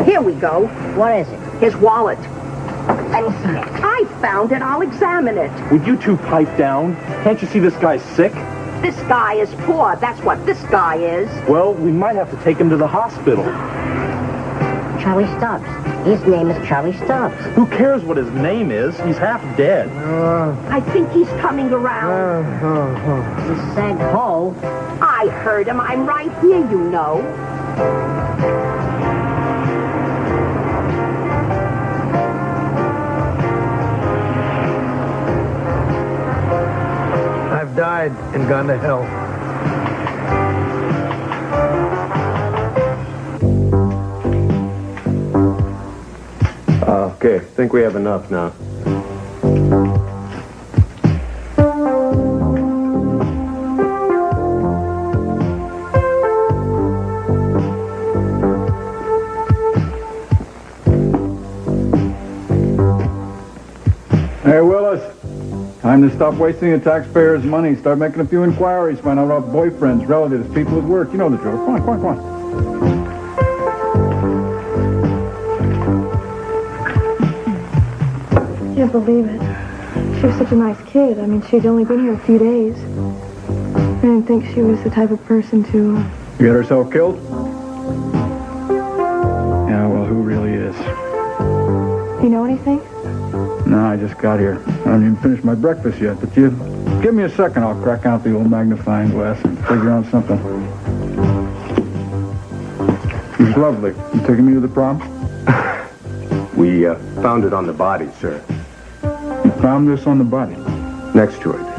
Here we go. What is it? His wallet. Let me see it. I found it. I'll examine it. Would you two pipe down? Can't you see this guy's sick? This guy is poor. That's what this guy is. Well, we might have to take him to the hospital. Charlie Stubbs. His name is Charlie Stubbs. Who cares what his name is? He's half dead. I think he's coming around. He said ho. I heard him. I'm right here, you know. I've died and gone to hell. Okay, think we have enough now. Hey, Willis. Time to stop wasting the taxpayers' money. Start making a few inquiries. Find out about boyfriends, relatives, people at work. You know the drill. Come on, come on, come on. Can't believe it. She was such a nice kid. I mean, she'd only been here a few days. I didn't think she was the type of person to... Get herself killed? Yeah, well, who really is? You know anything? No, I just got here. I haven't even finished my breakfast yet, but you... Give me a second, I'll crack out the old magnifying glass and figure out something. She's lovely. You taking me to the prom? We found it on the body, sir. You found this on the body? Next to it.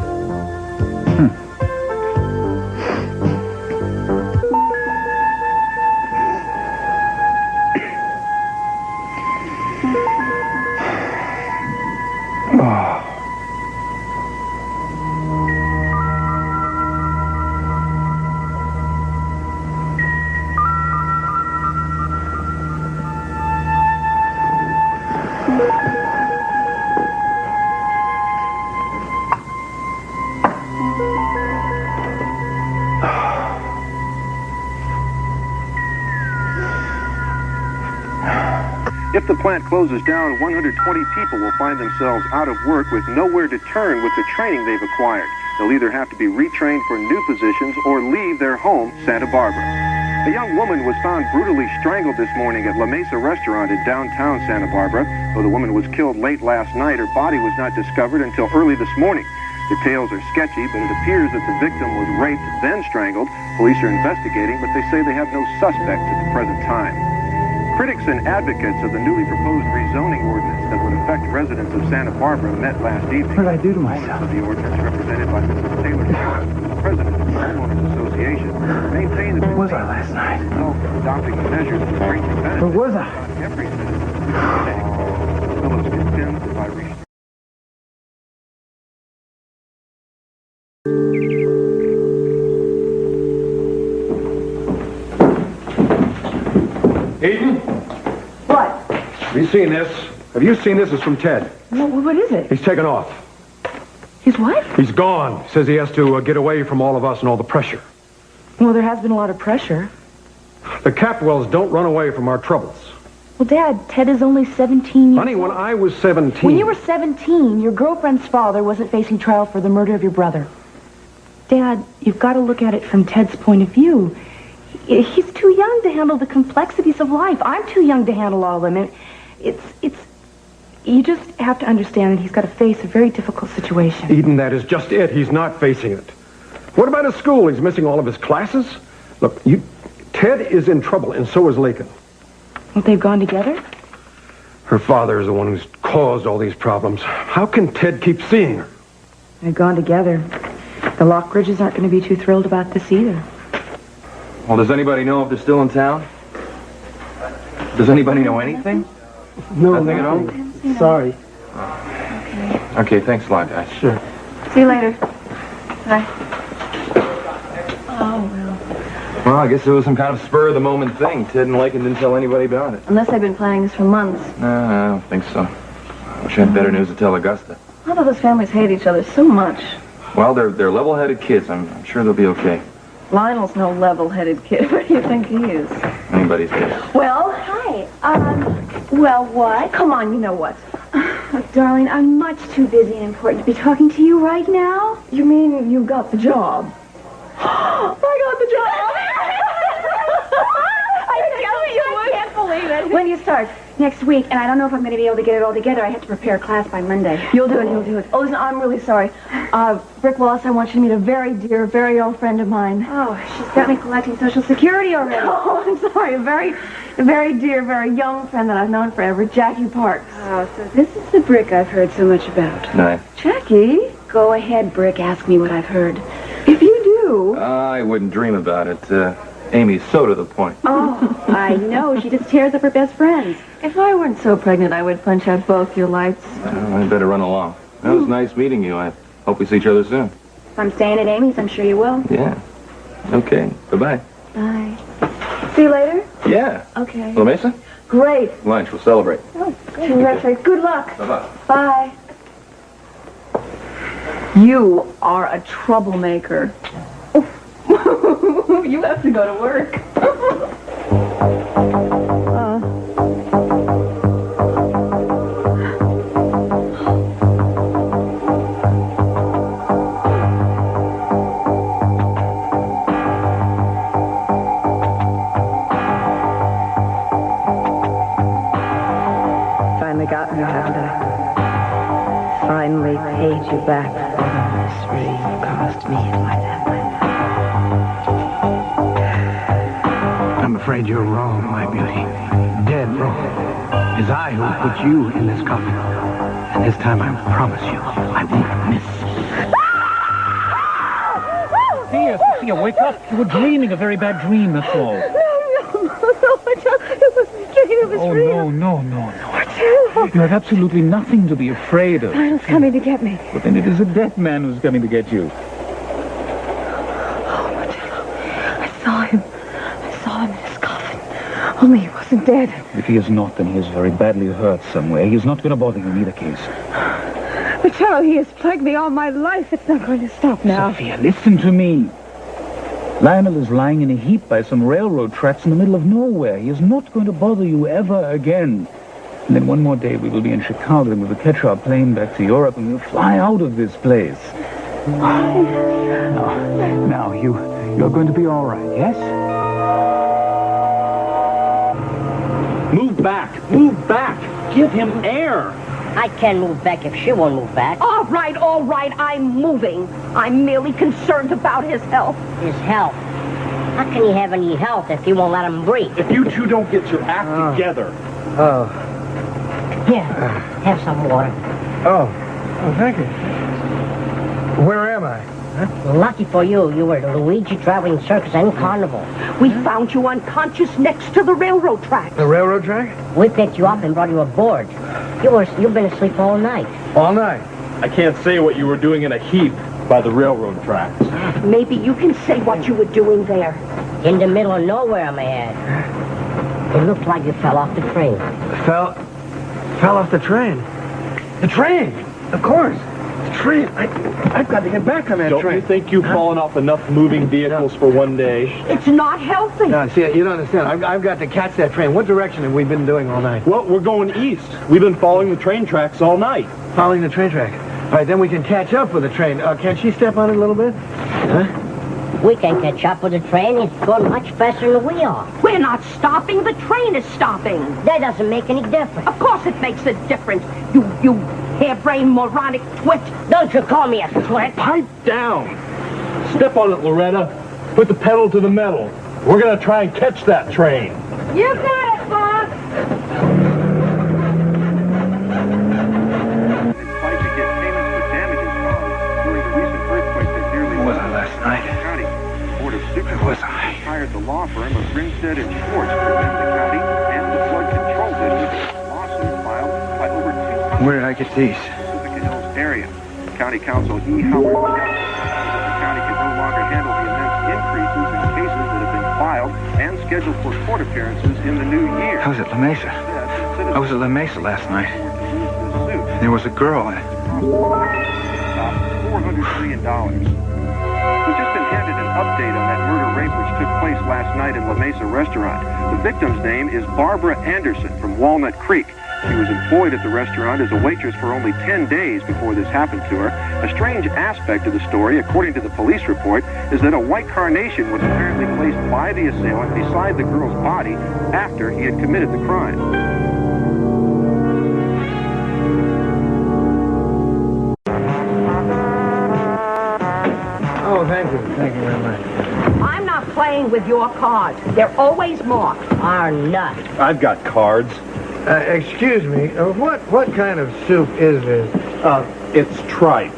If the plant closes down, 120 people will find themselves out of work with nowhere to turn with the training they've acquired. They'll either have to be retrained for new positions or leave their home, Santa Bárbara. A young woman was found brutally strangled this morning at La Mesa restaurant in downtown Santa Bárbara. Though the woman was killed late last night, her body was not discovered until early this morning. Details are sketchy, but it appears that the victim was raped, then strangled. Police are investigating, but they say they have no suspect at the present time. Critics and advocates of the newly proposed rezoning ordinance that would affect residents of Santa Bárbara met last evening. What did I do to myself? Opponents of the ordinance, represented by Mrs. Taylor, president of the Homeowners Association, maintain that... Where was I last night? Adopting the measures to greatly benefit... Where was I? Every citizen. Phillips contends by restriction. Eden? What? Have you seen this? Have you seen this? It's from Ted. What is it? He's taken off. His what? He's gone. He says he has to get away from all of us and all the pressure. Well, there has been a lot of pressure. The Capwells don't run away from our troubles. Well, Dad, Ted is only 17 years Honey, when I was 17... When you were 17, your girlfriend's father wasn't facing trial for the murder of your brother. Dad, you've got to look at it from Ted's point of view. He's too young to handle the complexities of life. I'm too young to handle all of them. You just have to understand that he's got to face a very difficult situation. Eden, that is just it. He's not facing it. What about his school? He's missing all of his classes? Look, Ted is in trouble, and so is Lakin. Well, they've gone together? Her father is the one who's caused all these problems. How can Ted keep seeing her? They've gone together. The Lockridges aren't going to be too thrilled about this either. Well, does anybody know if they're still in town? Does anybody know anything? No, nothing at all? Sorry. Okay, thanks a lot, guys. Sure. See you later. Bye. Oh, well. Well, I guess it was some kind of spur-of-the-moment thing. Ted and Lakin didn't tell anybody about it. Unless they've been planning this for months. No, I don't think so. I wish I had better news to tell Augusta. How do those families hate each other so much? Well, they're level-headed kids. I'm sure they'll be okay. Lionel's no level-headed kid. What do you think he is? Anybody's guess. Well, hi. Well, what? Come on, you know what. Oh, darling, I'm much too busy and important to be talking to you right now. You mean you got the job? I got the job! I can't believe it. When do you start? Next week, and I don't know if I'm going to be able to get it all together. I have to prepare a class by Monday. You'll do it. Oh, listen, I'm really sorry. Brick Wallace, I want you to meet a very dear, very old friend of mine. Oh, she's got me collecting Social Security already. Oh, I'm sorry. A very dear, very young friend that I've known forever, Jackie Parks. Oh, so this is the Brick I've heard so much about. No. Jackie? Go ahead, Brick. Ask me what I've heard. If you do... I wouldn't dream about it. Amy's so to the point. Oh, I know. She just tears up her best friends. If I weren't so pregnant, I would punch out both your lights. Well, I'd better run along. It was nice meeting you. I hope we see each other soon. If I'm staying at Amy's, I'm sure you will. Yeah. Okay. Bye-bye. Bye. See you later? Yeah. Okay. Little Mesa? Great. Lunch. We'll celebrate. Oh, good. Terrific. Good luck. Bye-bye. Bye. You are a troublemaker. You have to go to work. Finally got me, haven't I? Finally paid you back for the misery you caused me and my family. I'm afraid you're wrong, my beauty. Dead wrong. It's I who put you in this coffin. And this time I promise you, I won't miss. Sophia, wake up. You were dreaming a very bad dream, that's all. No, it was a dream. It was real. No. You have absolutely nothing to be afraid of. Lionel's coming to get me. But then it is a dead man who's coming to get you. I saw him in his coffin. Only he wasn't dead. If he is not, then he is very badly hurt somewhere. He is not going to bother you in either case. But Charlie, he has plagued me all my life. It's not going to stop now. Sophia, listen to me. Lionel is lying in a heap by some railroad tracks in the middle of nowhere. He is not going to bother you ever again. And then one more day we will be in Chicago and we will catch our plane back to Europe and we'll fly out of this place. Now, you're going to be all right, yes? Move back. Give him air. I can move back if she won't move back. All right. I'm moving. I'm merely concerned about his health. His health. How can he have any health if you won't let him breathe? If you two don't get your act together. Here, have some water. Oh, thank you. Where am I? Well, lucky for you, you were the Luigi traveling circus and carnival. We found you unconscious next to the railroad tracks. The railroad track? We picked you up and brought you aboard. You've been asleep all night. All night? I can't say what you were doing in a heap by the railroad tracks. Maybe you can say what you were doing there. In the middle of nowhere, may I add. It looked like you fell off the train. Fell off the train? The train? Of course. The train. I've got to get back on that train. Don't you think you've fallen off enough moving vehicles for one day? It's not healthy. No, see, you don't understand. I've got to catch that train. What direction have we been doing all night? Well, we're going east. We've been following the train tracks all night. Following the train track. All right, then we can catch up with the train. Can she step on it a little bit? Huh? We can catch up with the train. It's going much faster than we are. We're not stopping. The train is stopping. That doesn't make any difference. Of course it makes a difference. You harebrained moronic twit. Don't you call me a twit. Pipe down. Step on it, Loretta. Put the pedal to the metal. We're going to try and catch that train. You got it, Bob. Fight to get payments for damages caused during the recent earthquake that nearly Where was I last night? County. The Board of Where was Supervisors I? hired the law firm of Grinstead and Schwartz to defend the county and the flood control district. Lawsuit filed by over 200 Where did I get these? Pacific Hills area. County Counsel E. Howard said the county can no longer handle the immense increases in cases that have been filed and scheduled for court appearances in the new year. I was at La Mesa. I was at La Mesa last night. There was a girl. $400 million. We've just been handed an update on that murder-rape which took place last night in La Mesa restaurant. The victim's name is Barbara Anderson from Walnut Creek. She was employed at the restaurant as a waitress for only 10 days before this happened to her. A strange aspect of the story, according to the police report, is that a white carnation was apparently placed by the assailant beside the girl's body after he had committed the crime. Oh, thank you. Thank you very much. I'm not playing with your cards. They're always marked. Are not. I've got cards. Excuse me, what kind of soup is this? It's tripe.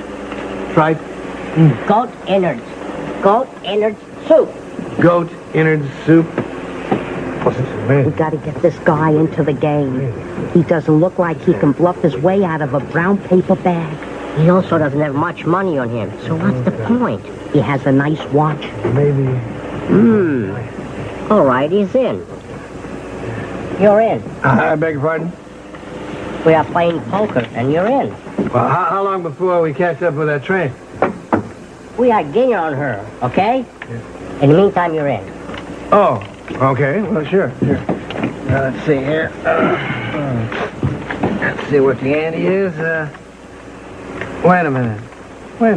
Tripe? Goat innards. Goat innards soup. Goat innards soup? What's this, We man? gotta get this guy into the game. He doesn't look like he can bluff his way out of a brown paper bag. He also doesn't have much money on him. So what's the point? He has a nice watch. Maybe. All right, he's in. You're in. I beg your pardon? We are playing poker, and you're in. Well, how long before we catch up with that train? We are dinner on her, okay? In the meantime, you're in. Oh, okay. Well, sure. Let's see here. Let's see what the ante is. Wait a minute. What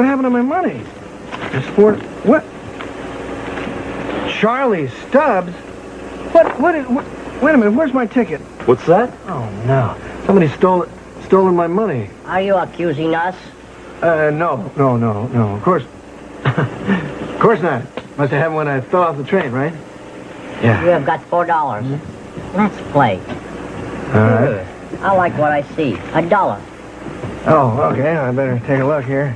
happened to my money? It's for what? Charlie Stubbs? Wait a minute, where's my ticket? What's that? Oh, no. Somebody stolen my money. Are you accusing us? No. Of course. Of course not. Must have happened when I fell off the train, right? Yeah. You have got $4. Let's play. All right. I like what I see. $1. Oh, okay. I better take a look here.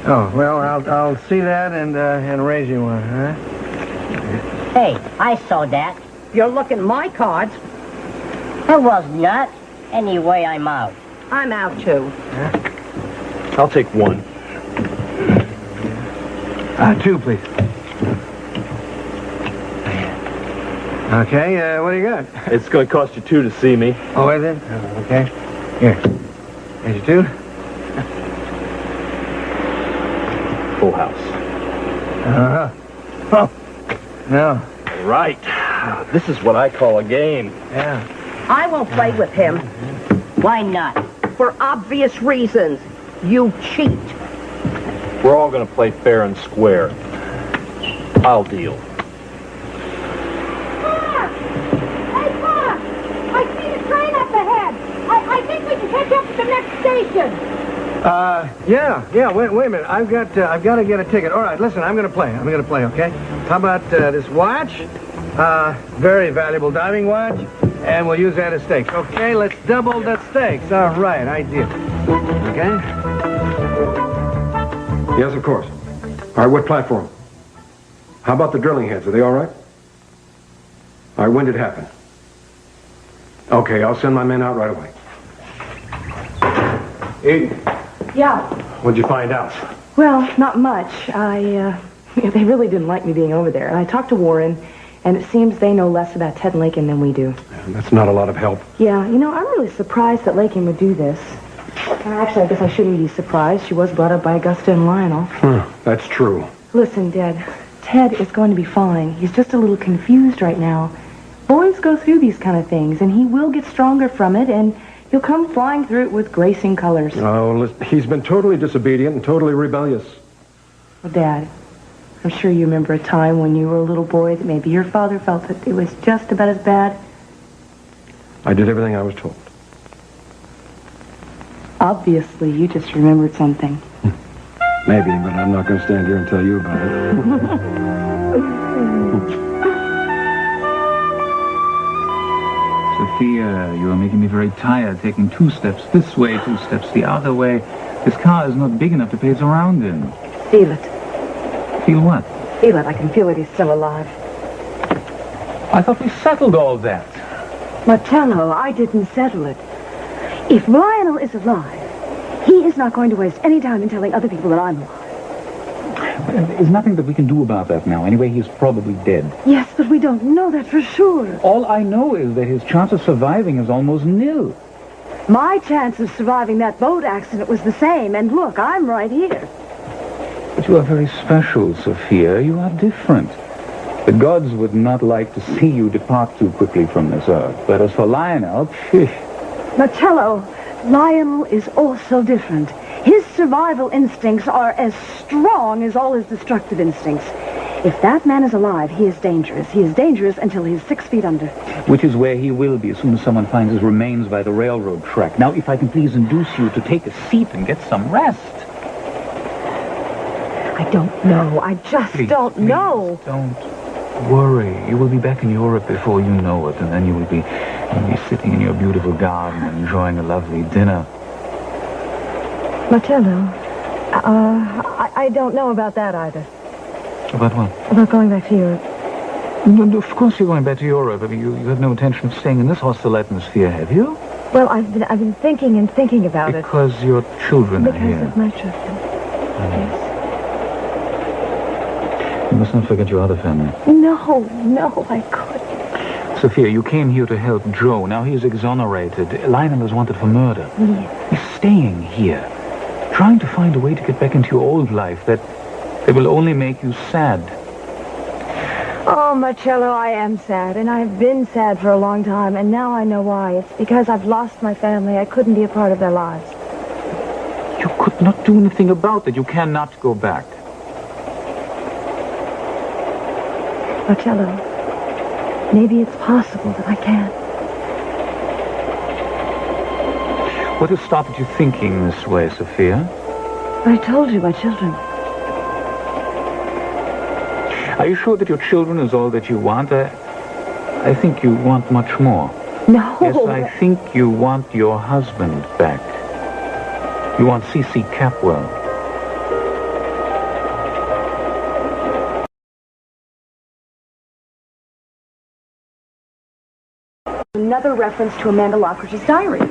Oh, well, I'll see that and raise you one, huh? Hey, I saw that. You're looking at my cards. I was not. Anyway, I'm out. I'm out, too. I'll take one. Two, please. Okay, what do you got? It's going to cost you $2 to see me. Oh, is it? Oh, okay. Here. Here's your two. Full house. Uh-huh. Oh. No. Right. This is what I call a game. Yeah. I won't play with him. Why not? For obvious reasons. You cheat. We're all going to play fair and square. I'll deal. I see the train up ahead. I think we can catch up at the next station. Yeah. Wait a minute. I've got to get a ticket. All right, listen. I'm going to play, okay? How about this watch? Very valuable diving watch, and we'll use that as stakes. Okay, let's double the stakes. All right, ideal. Okay? Yes, of course. All right, what platform? How about the drilling heads? Are they all right? All right, when did it happen? Okay, I'll send my men out right away. Eden, Yeah. what'd you find out? Well, not much. They really didn't like me being over there. And I talked to Warren, and it seems they know less about Ted Lakin than we do. That's not a lot of help. Yeah, I'm really surprised that Lakin would do this. Actually, I guess I shouldn't be surprised. She was brought up by Augusta and Lionel. That's true. Listen, Dad, Ted is going to be fine. He's just a little confused right now. Boys go through these kind of things, and he will get stronger from it, and he'll come flying through it with gracing colors. Oh, listen, he's been totally disobedient and totally rebellious. Well, Dad, I'm sure you remember a time when you were a little boy that maybe your father felt that it was just about as bad. I did everything I was told. Obviously, you just remembered something. Maybe, but I'm not going to stand here and tell you about it. Sophia, you are making me very tired, taking 2 steps this way, 2 steps the other way. This car is not big enough to pace around in. Feel it. Feel what? Feel it. I can feel it. He's still alive. I thought we settled all that. Martello, I didn't settle it. If Lionel is alive, he is not going to waste any time in telling other people that I'm alive. There's nothing that we can do about that now. Anyway, he's probably dead. Yes, but we don't know that for sure. All I know is that his chance of surviving is almost nil. My chance of surviving that boat accident was the same, and look, I'm right here. But you are very special, Sophia. You are different. The gods would not like to see you depart too quickly from this earth. But as for Lionel, phew. Marcello, Lionel is also different. His survival instincts are as strong as all his destructive instincts. If that man is alive, he is dangerous. He is dangerous until he's 6 feet under. Which is where he will be as soon as someone finds his remains by the railroad track. Now, if I can please induce you to take a seat and get some rest. I don't know. I just don't know. Don't worry. You will be back in Europe before you know it, and then you'll be sitting in your beautiful garden enjoying a lovely dinner. Marcello, I don't know about that either. About what? About going back to Europe. No, of course you're going back to Europe. I mean, you have no intention of staying in this hostile atmosphere, have you? Well, I've been thinking and thinking about because your children are here. Because of my children. Yes. You must not forget your other family. No, I couldn't. Sophia, you came here to help Joe. Now he's exonerated. Lionel is wanted for murder. Yes. He's staying here, trying to find a way to get back into your old life that will only make you sad. Oh, Marcello, I am sad, and I've been sad for a long time, and now I know why. It's because I've lost my family. I couldn't be a part of their lives. You could not do anything about it. You cannot go back. Marcello, maybe it's possible that I can. What has stopped you thinking this way, Sophia? I told you, my children. Are you sure that your children is all that you want? I think you want much more. No. Yes, I think you want your husband back. You want C.C. Capwell. Another reference to Amanda Lockridge's diary.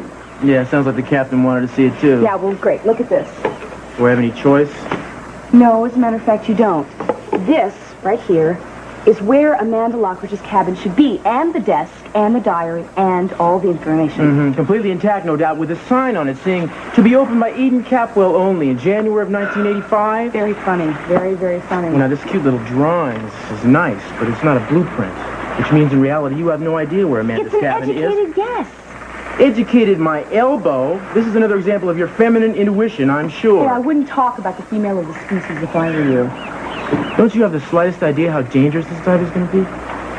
Yeah, sounds like the captain wanted to see it too. Yeah, well, great. Look at this. Do I have any choice? No, as a matter of fact, you don't. This, right here, is where Amanda Lockridge's cabin should be, and the desk, and the diary, and all the information. Mm-hmm. Completely intact, no doubt, with a sign on it saying, to be opened by Eden Capwell only in January of 1985. Very funny. Very, very funny. Well, now, this cute little drawing is nice, but it's not a blueprint, which means in reality you have no idea where Amanda's cabin is. It's an educated guess. Educated my elbow. This is another example of your feminine intuition, I'm sure. Yeah, I wouldn't talk about the female of the species if I were you. Don't you have the slightest idea how dangerous this dive is going to be?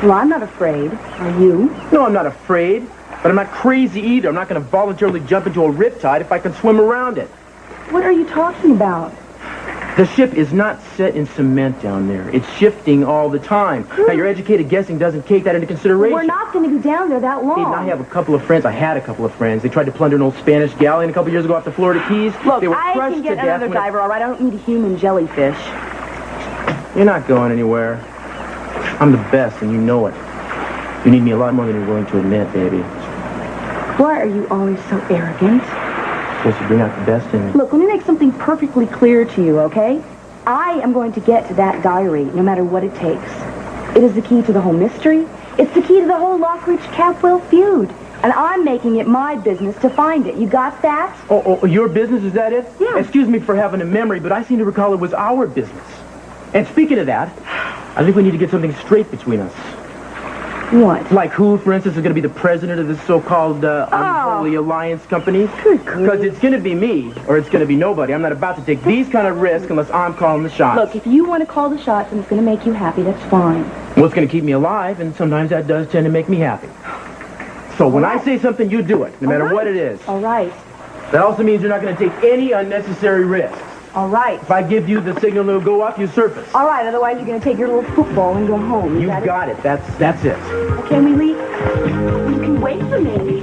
Well, I'm not afraid. Are you? No, I'm not afraid. But I'm not crazy either. I'm not going to voluntarily jump into a riptide if I can swim around it. What are you talking about? The ship is not set in cement down there. It's shifting all the time. Now, your educated guessing doesn't take that into consideration. Well, we're not going to be down there that long. Hey, I have a couple of friends. I had a couple of friends. They tried to plunder an old Spanish galleon a couple years ago off the Florida Keys. Look, they were I crushed can get to death another diver, all right? I don't need a human jellyfish. You're not going anywhere. I'm the best, and you know it. You need me a lot more than you're willing to admit, baby. Why are you always so arrogant? Supposed to bring out the best in me. Look, let me make something perfectly clear to you, okay? I am going to get to that diary, no matter what it takes. It is the key to the whole mystery. It's the key to the whole Lockridge-Capwell feud. And I'm making it my business to find it. You got that? Oh, your business, is that it? Yeah. Excuse me for having a memory, but I seem to recall it was our business. And speaking of that, I think we need to get something straight between us. What? Like who, for instance, is going to be the president of this so-called unholy alliance company? Because it's going to be me, or it's going to be nobody. I'm not about to take these kind of risks unless I'm calling the shots. Look, if you want to call the shots and it's going to make you happy, that's fine. Well, it's going to keep me alive, and sometimes that does tend to make me happy. So when I say something, you do it, no matter what it is. All right. That also means you're not going to take any unnecessary risks. All right. If I give you the signal to go up, you surface. All right, otherwise you're going to take your little football and go home. You got it. That's it. Can we leave? You can wait for me.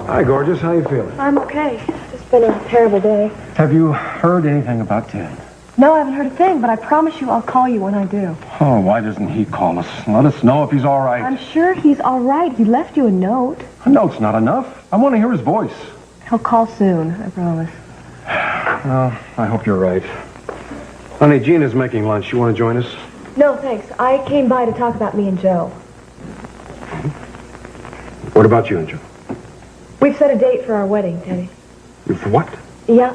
Hi, gorgeous. How you feeling? I'm okay. It's been a terrible day. Have you heard anything about Ted? No, I haven't heard a thing, but I promise you I'll call you when I do. Oh, why doesn't he call us? Let us know if he's all right. I'm sure he's all right. He left you a note. A note's not enough. I want to hear his voice. He'll call soon, I promise. Well, I hope you're right. Honey, Gina's making lunch. You want to join us? No, thanks. I came by to talk about me and Joe. What about you and Joe? We've set a date for our wedding, Teddy. For what? Yeah,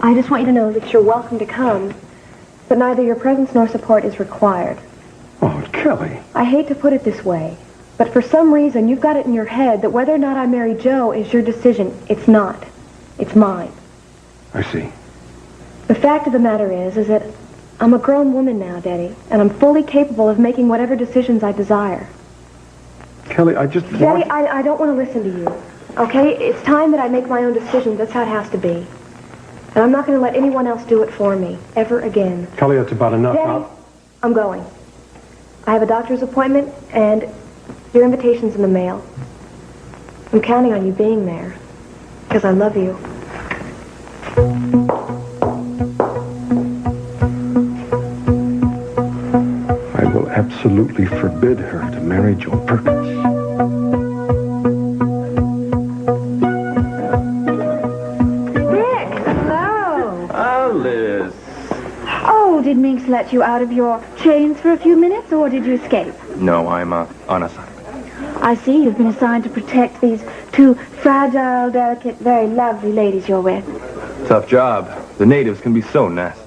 I just want you to know that you're welcome to come, but neither your presence nor support is required. Oh, Kelly. I hate to put it this way, but for some reason you've got it in your head that whether or not I marry Joe is your decision. It's not. It's mine. I see. The fact of the matter is that I'm a grown woman now, Daddy, and I'm fully capable of making whatever decisions I desire. Kelly, I just Daddy, I don't want to listen to you. Okay? It's time that I make my own decisions. That's how it has to be. And I'm not going to let anyone else do it for me, ever again. Kelly, that's about enough. Daddy, I'm going. I have a doctor's appointment, and your invitation's in the mail. I'm counting on you being there, because I love you. I will absolutely forbid her to marry Joe Perkins. Did Minx let you out of your chains for a few minutes, or did you escape? No, I'm on assignment. I see you've been assigned to protect these two fragile, delicate, very lovely ladies you're with. Tough job. The natives can be so nasty.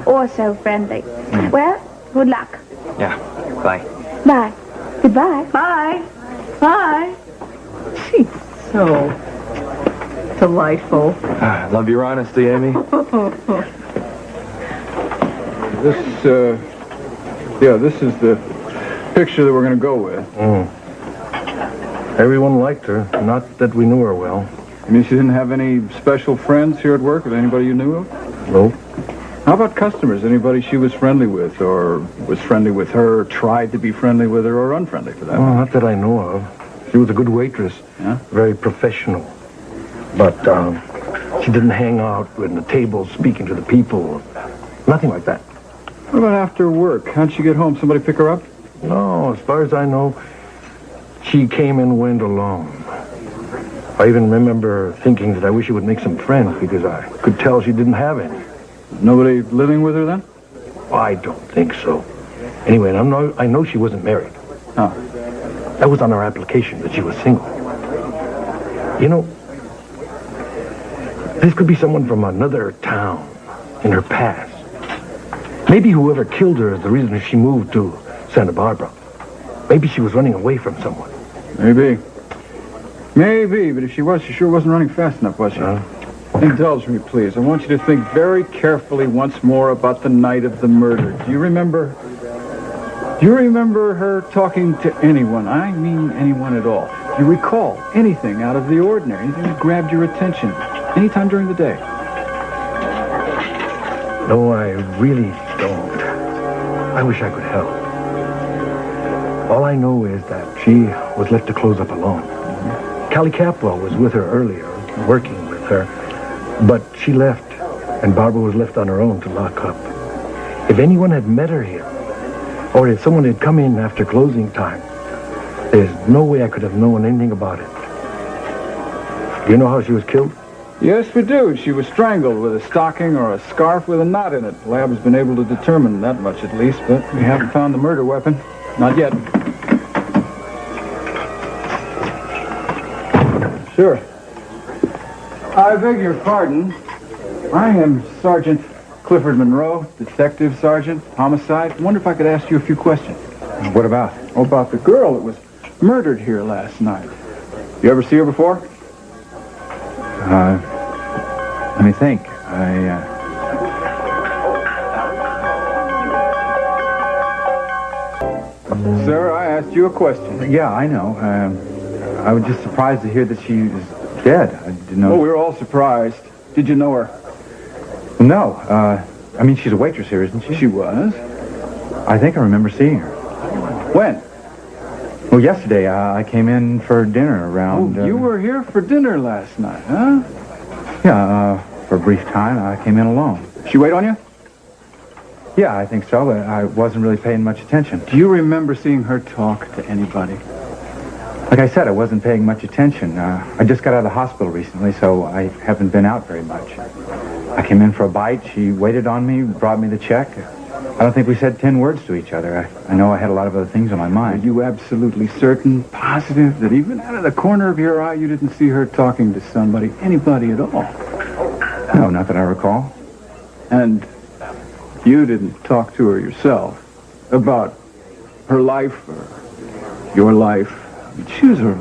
Or so friendly. Well, good luck. Yeah, bye. Bye. Goodbye. Bye. Bye. She's so delightful. I love your honesty, Amy. This is the picture that we're going to go with. Everyone liked her, not that we knew her well. I mean, she didn't have any special friends here at work, or anybody you knew of? No. How about customers? Anybody she was friendly with, or was friendly with her, or tried to be friendly with her, or unfriendly for that? Well, not that I know of. She was a good waitress. Yeah? Very professional. But she didn't hang out with the tables speaking to the people. Nothing like that. What about after work? How'd she get home? Somebody pick her up? No, as far as I know, she came and went alone. I even remember thinking that I wish she would make some friends because I could tell she didn't have any. Nobody living with her then? I don't think so. Anyway, I know she wasn't married. Oh. That was on her application that she was single. You know, this could be someone from another town in her past. Maybe whoever killed her is the reason she moved to Santa Bárbara. Maybe she was running away from someone. Maybe. Maybe, but if she was, she sure wasn't running fast enough, was she? Indulge me, please. I want you to think very carefully once more about the night of the murder. Do you remember her talking to anyone? I mean anyone at all. Do you recall anything out of the ordinary? Anything that grabbed your attention? Anytime during the day? No, I really don't. I wish I could help. All I know is that she was left to close up alone. Callie Capwell was with her earlier, working with her, but she left, and Barbara was left on her own to lock up. If anyone had met her here, or if someone had come in after closing time, there's no way I could have known anything about it. You know how she was killed? Yes, we do. She was strangled with a stocking or a scarf with a knot in it. The lab has been able to determine that much at least, but we haven't found the murder weapon. Not yet. Sure. I beg your pardon. I am Sergeant Clifford Monroe, Detective Sergeant, Homicide. I wonder if I could ask you a few questions. What about? Oh, about the girl that was murdered here last night. You ever see her before? Let me think. Sir, I asked you a question. Yeah, I know. I was just surprised to hear that she was dead. I didn't know. Oh, we were all surprised. Did you know her? No. I mean, she's a waitress here, isn't she? She was. I think I remember seeing her. When? Well, yesterday. I came in for dinner around... Oh, you were here for dinner last night, huh? Yeah, for a brief time. I came in alone. She wait on you? Yeah, I think so, but I wasn't really paying much attention. Do you remember seeing her talk to anybody? Like I said, I wasn't paying much attention. I just got out of the hospital recently, so I haven't been out very much. I came in for a bite. She waited on me, brought me the check. I don't think we said 10 words to each other. I know I had a lot of other things on my mind. Are you absolutely certain, positive, that even out of the corner of your eye, you didn't see her talking to somebody, anybody at all? No, not that I recall. And you didn't talk to her yourself about her life or your life? She was a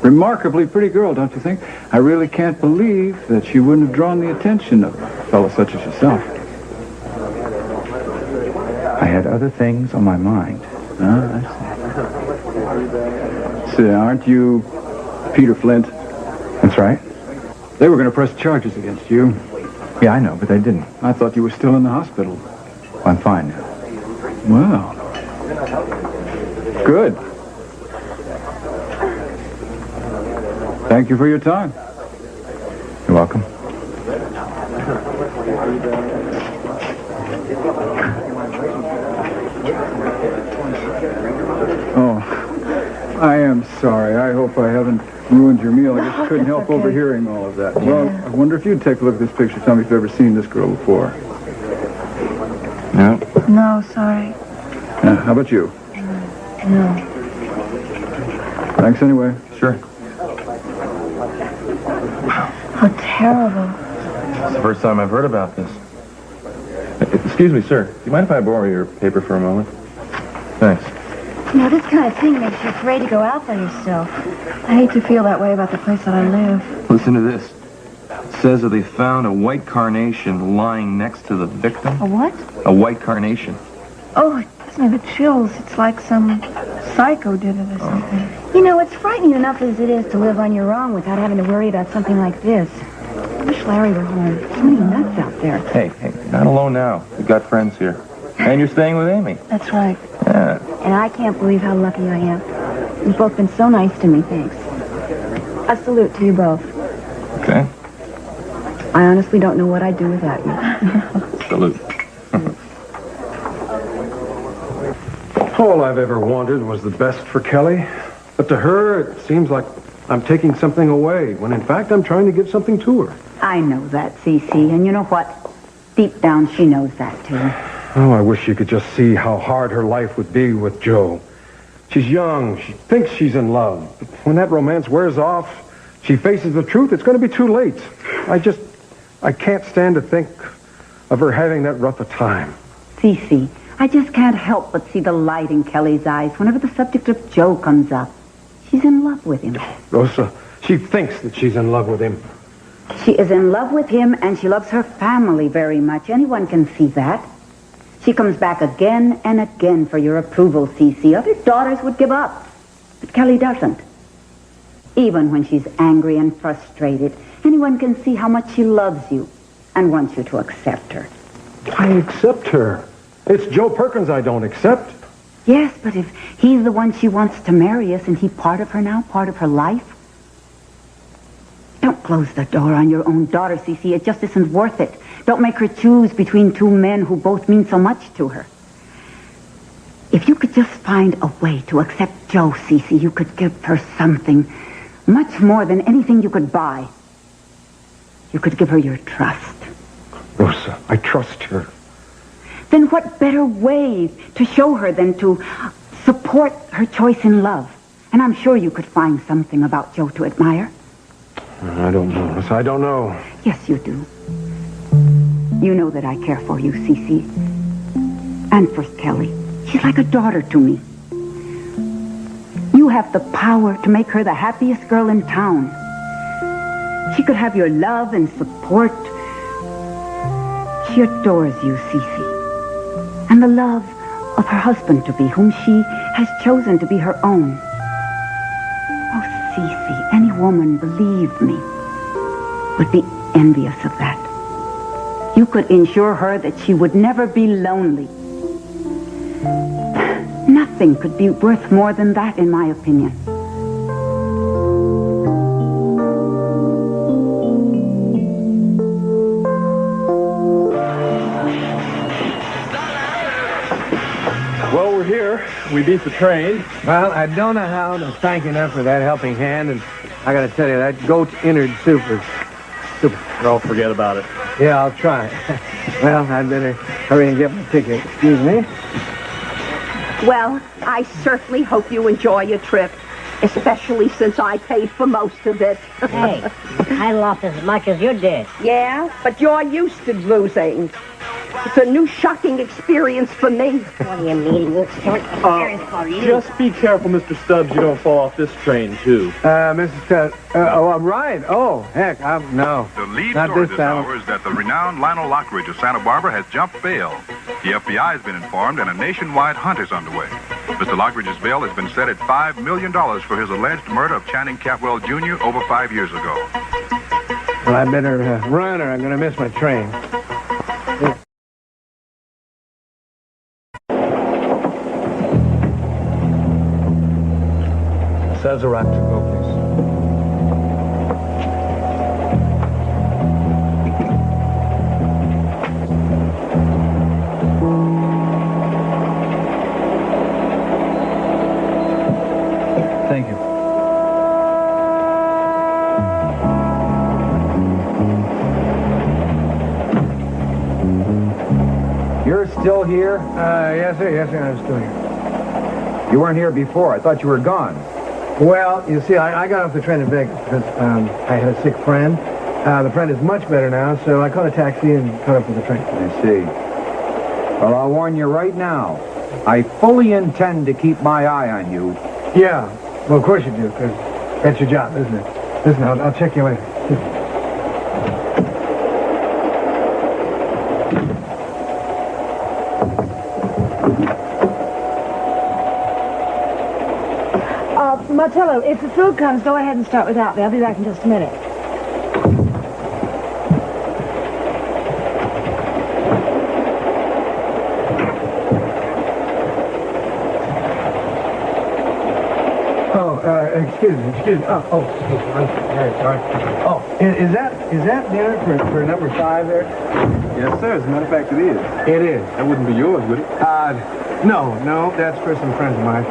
remarkably pretty girl, don't you think? I really can't believe that she wouldn't have drawn the attention of a fellow such as yourself. I had other things on my mind. I see. Say, aren't you Peter Flint? That's right. They were going to press charges against you. Yeah, I know, but they didn't. I thought you were still in the hospital. I'm fine now. Well, good. Thank you for your time. You're welcome. Oh, I am sorry. I hope I haven't ruined your meal. I just couldn't help overhearing all of that. Well, I wonder if you'd take a look at this picture. Tell me if you've ever seen this girl before. No? No, sorry. How about you? No. Thanks anyway. Sure. How terrible. It's the first time I've heard about this. Excuse me, sir. Do you mind if I borrow your paper for a moment? Thanks. You know, this kind of thing makes you afraid to go out by yourself. I hate to feel that way about the place that I live. Listen to this. It says that they found a white carnation lying next to the victim. A what? A white carnation. Oh, it gives me the chills. It's like some psycho did it or something. You know, it's frightening enough as it is to live on your own without having to worry about something like this. I wish Larry were home. So many nuts out there. Hey, you're not alone now. We've got friends here. And you're staying with Amy. That's right. Yeah. And I can't believe how lucky I am. You've both been so nice to me, thanks. A salute to you both. Okay. I honestly don't know what I'd do without you. Salute. All I've ever wanted was the best for Kelly. But to her, it seems like I'm taking something away, when in fact I'm trying to give something to her. I know that, Cece, and you know what? Deep down, she knows that, too. Oh, I wish you could just see how hard her life would be with Joe. She's young. She thinks she's in love. But when that romance wears off, she faces the truth. It's going to be too late. I can't stand to think of her having that rough a time. Cece, I just can't help but see the light in Kelly's eyes whenever the subject of Joe comes up. She's in love with him. Rosa, she thinks that she's in love with him. She is in love with him, and she loves her family very much. Anyone can see that. She comes back again and again for your approval, Cece. Other daughters would give up, but Kelly doesn't. Even when she's angry and frustrated, anyone can see how much she loves you and wants you to accept her. I accept her. It's Joe Perkins I don't accept. Yes, but if he's the one she wants to marry, isn't he part of her now, part of her life? Don't close the door on your own daughter, Cece. It just isn't worth it. Don't make her choose between two men who both mean so much to her. If you could just find a way to accept Joe, Cece, you could give her something much more than anything you could buy. You could give her your trust. Rosa, I trust her. Then what better way to show her than to support her choice in love? And I'm sure you could find something about Joe to admire. I don't know, Rosa. I don't know. Yes, you do. You know that I care for you, Cece. And for Kelly. She's like a daughter to me. You have the power to make her the happiest girl in town. She could have your love and support. She adores you, Cece. And the love of her husband-to-be, whom she has chosen to be her own. Oh, Cece, any woman, believe me, would be envious of that. You could ensure her that she would never be lonely. Nothing could be worth more than that, in my opinion. Well, we're here. We beat the train. Well, I don't know how to thank you enough for that helping hand, and I gotta tell you, that goat's innard soup was super. Don't forget about it. Yeah, I'll try. Well, I'd better hurry and get my ticket. Excuse me. Well, I certainly hope you enjoy your trip. Especially since I paid for most of it. Hey, I lost as much as you did. Yeah, but you're used to losing. It's a new shocking experience for me. What do you mean? Experience for you? Just be careful, Mr. Stubbs, you don't fall off this train, too. Mrs. Stubbs. I'm right. Oh, heck, no. The lead Not story this this time. hour is that the renowned Lionel Lockridge of Santa Bárbara has jumped bail. The FBI has been informed and a nationwide hunt is underway. Mr. Lockridge's bail has been set at $5 million for his alleged murder of Channing Capwell Jr. over 5 years ago. Well, I better run or I'm going to miss my train. Sazerac to go, please. Thank you. You're still here? Yes, sir. Yes, sir. I'm still here. You weren't here before. I thought you were gone. Well, you see, I got off the train in Vegas because I had a sick friend. The friend is much better now, so I caught a taxi and caught up with the train. I see. Well, I'll warn you right now. I fully intend to keep my eye on you. Yeah. Well, of course you do, because that's your job, isn't it? Listen, I'll check you later. Martello, if the food comes, go ahead and start without me. I'll be back in just a minute. Excuse me. Excuse me. Excuse me. I'm very sorry. Oh, is that dinner for number 5 there? Yes, sir. As a matter of fact, it is. It is. That wouldn't be yours, would it? No, that's for some friends of mine.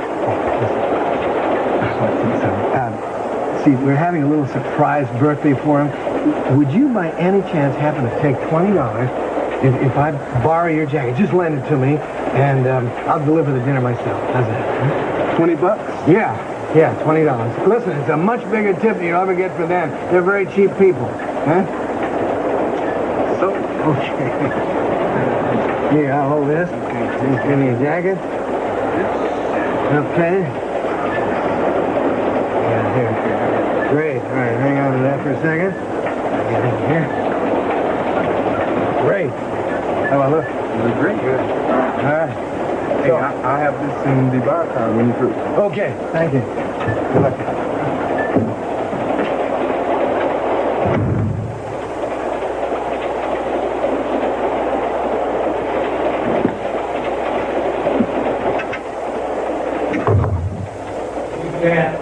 See, we're having a little surprise birthday for him. Would you, by any chance, happen to take $20 if I borrow your jacket? Just lend it to me, and I'll deliver the dinner myself. How's that? $20? Yeah, $20. Listen, it's a much bigger tip than you'll ever get for them. They're very cheap people. Huh? So? Okay. Here, I'll hold this. Please give me a jacket. Okay. Yeah, here. Great. All right, hang on to that for a second. Get in here. Great. How about look? That's great. Good. All right. Hey, I'll have this in the bar car when you're through. Okay, thank you. Good luck. Yeah.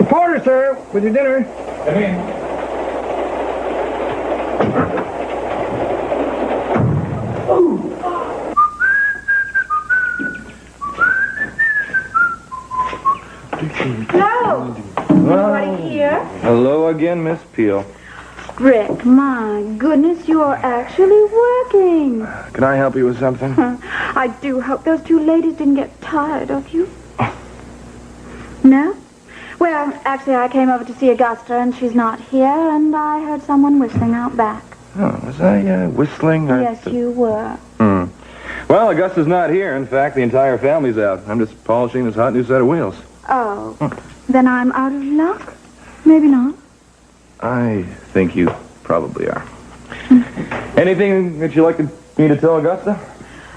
Porter, sir, with your dinner. Come in. Hello. Anybody here? Hello again, Miss Peel. Rick, my goodness, you're actually working. Can I help you with something? I do hope those two ladies didn't get tired of you. No? Well, actually, I came over to see Augusta, and she's not here, and I heard someone whistling out back. Oh, was I whistling? Yes, you were. Well, Augusta's not here. In fact, the entire family's out. I'm just polishing this hot new set of wheels. Oh, then I'm out of luck? Maybe not. I think you probably are. Anything that you'd like me to tell Augusta?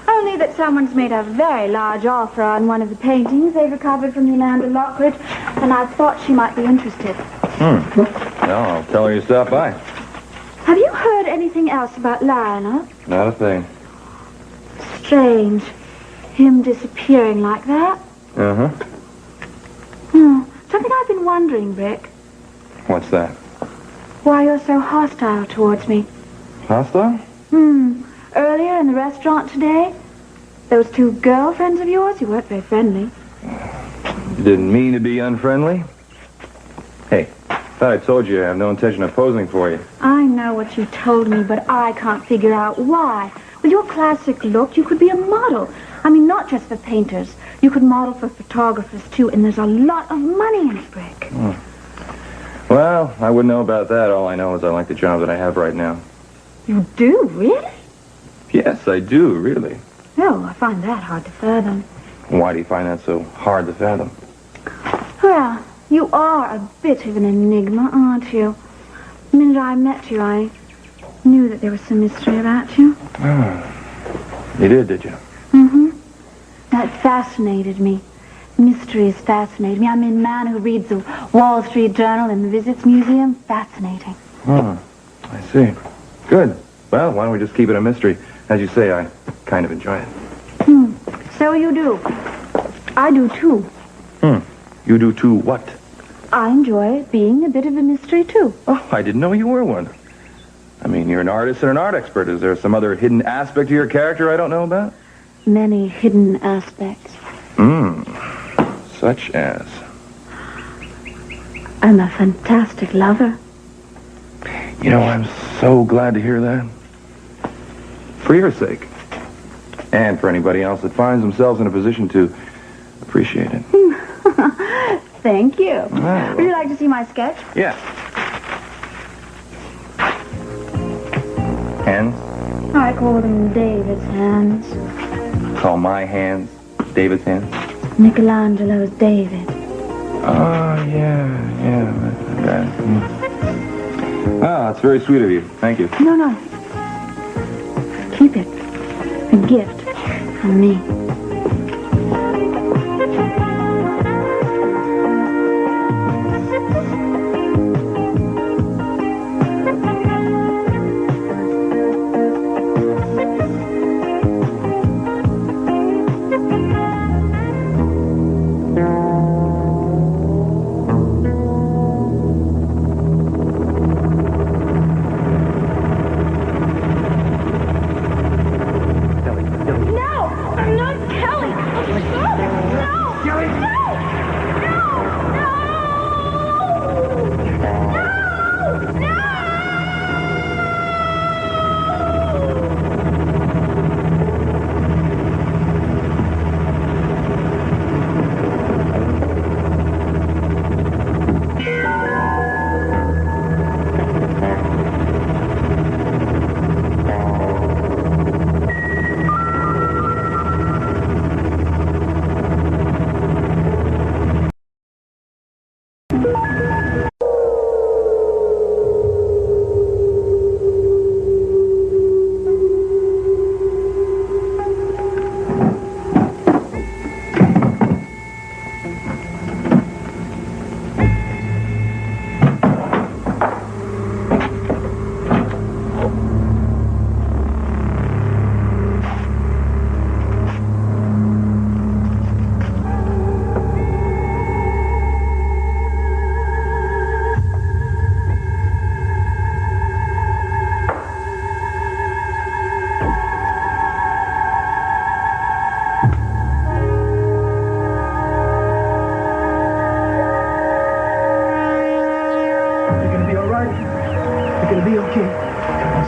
Only that someone's made a very large offer on one of the paintings they've recovered from Yolanda Lockridge, and I thought she might be interested. Well, I'll tell her you stopped by. Have you heard anything else about Lionel? Not a thing. Strange. Him disappearing like that. Uh-huh. Something I've been wondering, Rick. What's that? Why you're so hostile towards me. Hostile? Earlier in the restaurant today, those two girlfriends of yours, you weren't very friendly. You didn't mean to be unfriendly? Hey, thought I told you I have no intention of posing for you. I know what you told me, but I can't figure out why. With your classic look, you could be a model. I mean, not just for painters. You could model for photographers, too, and there's a lot of money in it, Brick. Well, I wouldn't know about that. All I know is I like the job that I have right now. You do, really? Yes, I do, really. Oh, I find that hard to fathom. Why do you find that so hard to fathom? Well, you are a bit of an enigma, aren't you? The minute I met you, I knew that there was some mystery about you. You did you? Mm-hmm. That fascinated me. Mysteries fascinate me. I mean, a man who reads the Wall Street Journal and visits museum, fascinating. I see. Good. Well, why don't we just keep it a mystery? As you say, I kind of enjoy it. So you do. I do, too. You do too what? I enjoy being a bit of a mystery, too. Oh, I didn't know you were one. I mean, you're an artist and an art expert. Is there some other hidden aspect to your character I don't know about? Many hidden aspects. Such as? I'm a fantastic lover. You know, I'm so glad to hear that. For your sake. And for anybody else that finds themselves in a position to appreciate it. Thank you. Well. Would you like to see my sketch? Yeah. Hands? I call them David's hands. Call my hands David's hands? Michelangelo's David. Oh, yeah. Oh, that's very sweet of you. Thank you. No. Keep it. A gift from me.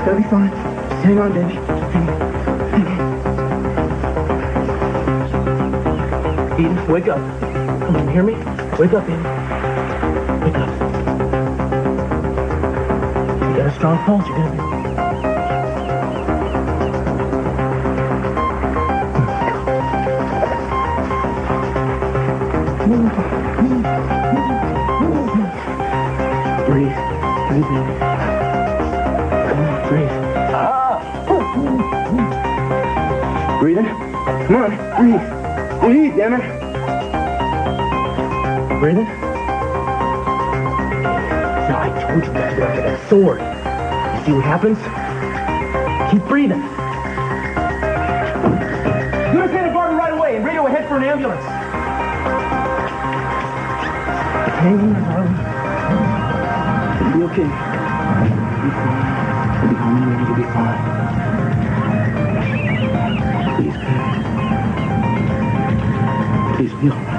It'll be fine. Just hang on, baby. Hang on. Eden, wake up. Come on, you hear me? Wake up, Eden. Wake up. You got a strong pulse. You're gonna be... Breathe. Breathe in. Come on, breathe. Breathe in. Come on, breathe. Breathe, damn it. Breathe in. Now, I told you guys to look at that sword. You see what happens? Keep breathing. Go to Santa Bárbara right away and radio ahead for an ambulance. Hang on, darling. It'll be okay. You'll be fine. You'll be home and ready. You'll be fine. Please, baby. Please be all right.